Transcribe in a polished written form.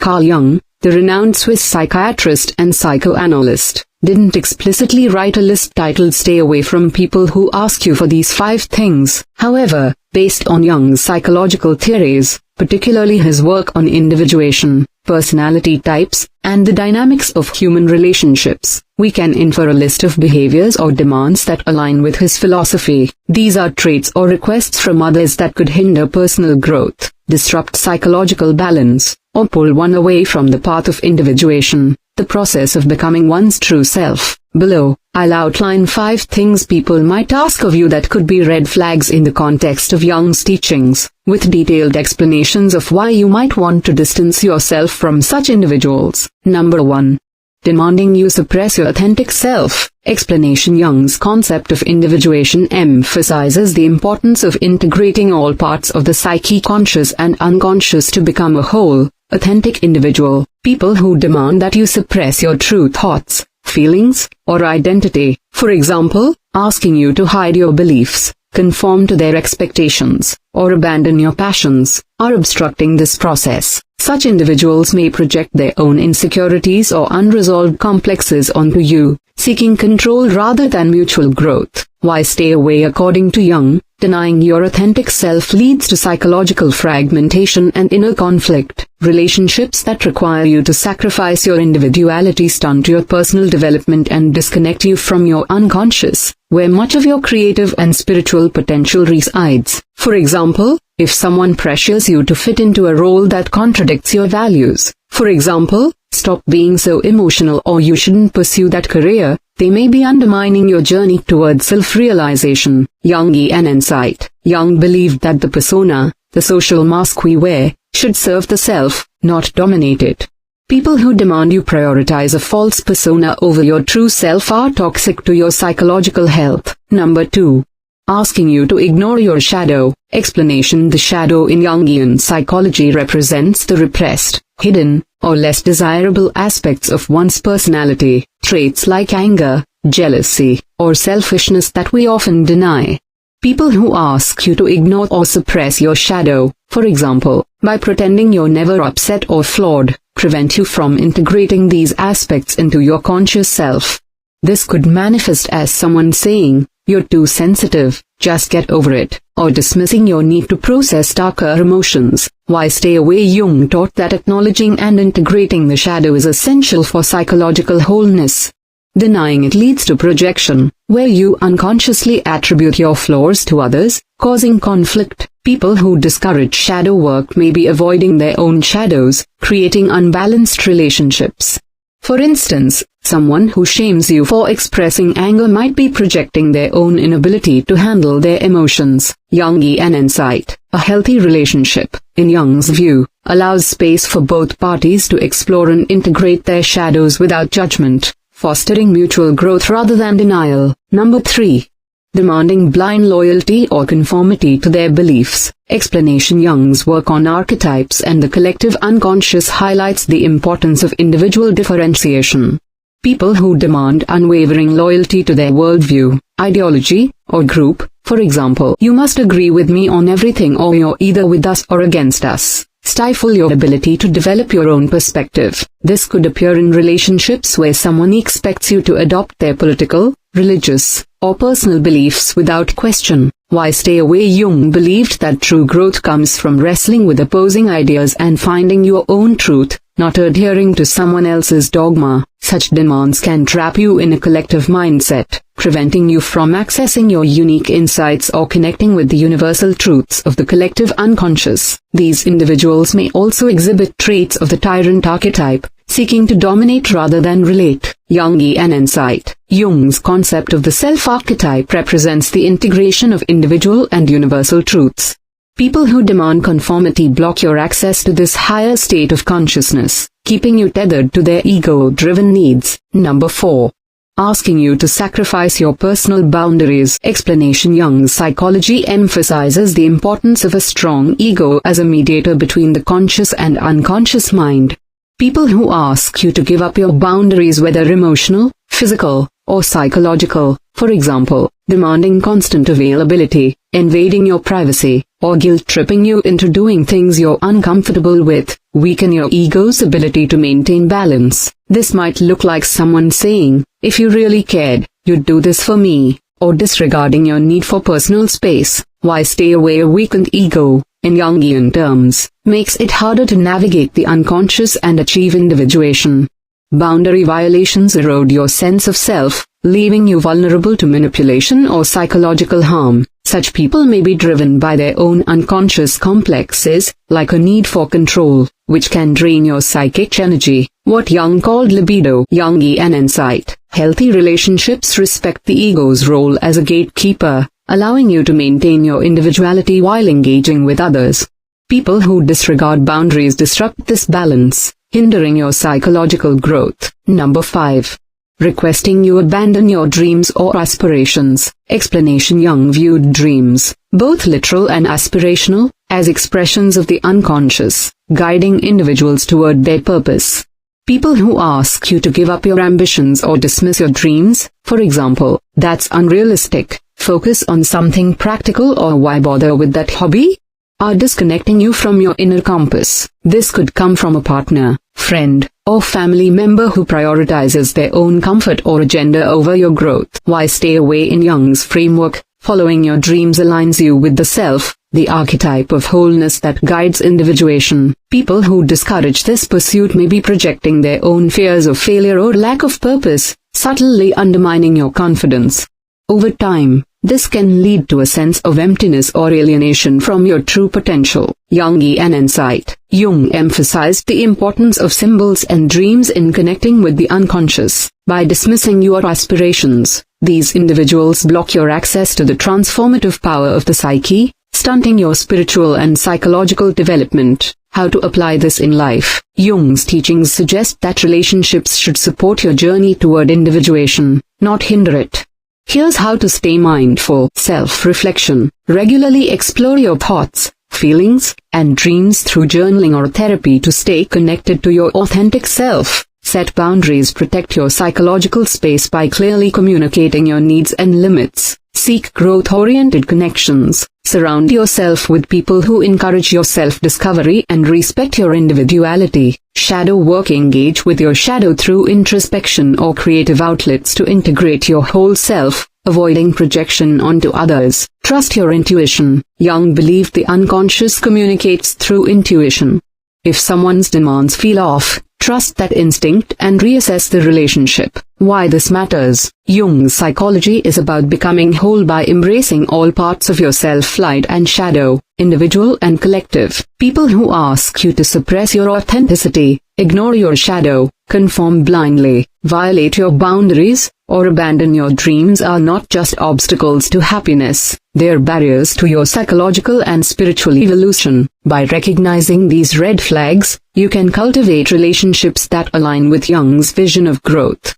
Carl Jung, the renowned Swiss psychiatrist and psychoanalyst, didn't explicitly write a list titled "Stay away from people who ask you for these 5 things." However, based on Jung's psychological theories, particularly his work on individuation, personality types, and the dynamics of human relationships, we can infer a list of behaviors or demands that align with his philosophy. These are traits or requests from others that could hinder personal growth, disrupt psychological balance, or pull one away from the path of individuation, the process of becoming one's true self. Below, I'll outline 5 things people might ask of you that could be red flags in the context of Jung's teachings, with detailed explanations of why you might want to distance yourself from such individuals. Number 1. Demanding you suppress your authentic self. Explanation: Jung's concept of individuation emphasizes the importance of integrating all parts of the psyche, conscious and unconscious, to become a whole, authentic individual. People who demand that you suppress your true thoughts, feelings, or identity, for example, asking you to hide your beliefs, conform to their expectations, or abandon your passions, are obstructing this process. Such individuals may project their own insecurities or unresolved complexes onto you, seeking control rather than mutual growth. Why stay away? According to Jung, denying your authentic self leads to psychological fragmentation and inner conflict. Relationships that require you to sacrifice your individuality stunt your personal development and disconnect you from your unconscious, where much of your creative and spiritual potential resides. For example, if someone pressures you to fit into a role that contradicts your values, for example, stop being so emotional or you shouldn't pursue that career, they may be undermining your journey towards self-realization. Jungian insight. Jung believed that the persona, the social mask we wear, should serve the self, not dominate it. People who demand you prioritize a false persona over your true self are toxic to your psychological health. Number 2. Asking you to ignore your shadow. Explanation: the shadow in Jungian psychology represents the repressed, hidden, or less desirable aspects of one's personality, traits like anger, jealousy, or selfishness that we often deny. People who ask you to ignore or suppress your shadow, for example, by pretending you're never upset or flawed, prevent you from integrating these aspects into your conscious self. This could manifest as someone saying, "You're too sensitive, just get over it," or dismissing your need to process darker emotions. Why stay away? Jung taught that acknowledging and integrating the shadow is essential for psychological wholeness. Denying it leads to projection, where you unconsciously attribute your flaws to others, causing conflict. People who discourage shadow work may be avoiding their own shadows, creating unbalanced relationships. For instance, someone who shames you for expressing anger might be projecting their own inability to handle their emotions. Jungian insight. A healthy relationship, in Jung's view, allows space for both parties to explore and integrate their shadows without judgment, fostering mutual growth rather than denial. Number 3. Demanding blind loyalty or conformity to their beliefs. Explanation: Jung's work on archetypes and the collective unconscious highlights the importance of individual differentiation. People who demand unwavering loyalty to their worldview, ideology, or group, for example, "You must agree with me on everything or you're either with us or against us," stifle your ability to develop your own perspective. This could appear in relationships where someone expects you to adopt their political, religious, or personal beliefs without question. Why stay away? Jung believed that true growth comes from wrestling with opposing ideas and finding your own truth, not adhering to someone else's dogma. Such demands can trap you in a collective mindset, preventing you from accessing your unique insights or connecting with the universal truths of the collective unconscious. These individuals may also exhibit traits of the tyrant archetype, seeking to dominate rather than relate. Jungian insight. Jung's concept of the self-archetype represents the integration of individual and universal truths. People who demand conformity block your access to this higher state of consciousness, keeping you tethered to their ego-driven needs. Number 4. Asking you to sacrifice your personal boundaries. Explanation: Jung's psychology emphasizes the importance of a strong ego as a mediator between the conscious and unconscious mind. People who ask you to give up your boundaries, whether emotional, physical, or psychological, for example, demanding constant availability, invading your privacy, or guilt-tripping you into doing things you're uncomfortable with, weaken your ego's ability to maintain balance. This might look like someone saying, "If you really cared, you'd do this for me," or disregarding your need for personal space. Why stay away? A weakened ego, in Jungian terms, makes it harder to navigate the unconscious and achieve individuation. Boundary violations erode your sense of self, leaving you vulnerable to manipulation or psychological harm. Such people may be driven by their own unconscious complexes, like a need for control, which can drain your psychic energy. What Jung called libido, Jungian insight. Healthy relationships respect the ego's role as a gatekeeper, allowing you to maintain your individuality while engaging with others. People who disregard boundaries disrupt this balance, hindering your psychological growth. Number 5. Requesting you abandon your dreams or aspirations. Explanation: Jung viewed dreams, both literal and aspirational, as expressions of the unconscious, guiding individuals toward their purpose. People who ask you to give up your ambitions or dismiss your dreams, for example, "That's unrealistic, focus on something practical," or "Why bother with that hobby?" are disconnecting you from your inner compass. This could come from a partner, friend, or family member who prioritizes their own comfort or agenda over your growth. Why stay away? In Jung's framework, following your dreams aligns you with the self, the archetype of wholeness that guides individuation. People who discourage this pursuit may be projecting their own fears of failure or lack of purpose, subtly undermining your confidence. Over time, this can lead to a sense of emptiness or alienation from your true potential. Jungian insight. Jung emphasized the importance of symbols and dreams in connecting with the unconscious. By dismissing your aspirations, these individuals block your access to the transformative power of the psyche, stunting your spiritual and psychological development. How to apply this in life? Jung's teachings suggest that relationships should support your journey toward individuation, not hinder it. Here's how to stay mindful. Self-reflection. Regularly explore your thoughts, feelings, and dreams through journaling or therapy to stay connected to your authentic self. Set boundaries. Protect your psychological space by clearly communicating your needs and limits. Seek growth-oriented connections. Surround yourself with people who encourage your self-discovery and respect your individuality. Shadow work. Engage with your shadow through introspection or creative outlets to integrate your whole self, avoiding projection onto others. Trust your intuition. Jung believed the unconscious communicates through intuition. If someone's demands feel off, trust that instinct and reassess the relationship. Why this matters? Jung's psychology is about becoming whole by embracing all parts of yourself, light and shadow, individual and collective. People who ask you to suppress your authenticity, ignore your shadow, conform blindly, violate your boundaries, or abandon your dreams are not just obstacles to happiness, they're barriers to your psychological and spiritual evolution. By recognizing these red flags, you can cultivate relationships that align with Jung's vision of growth.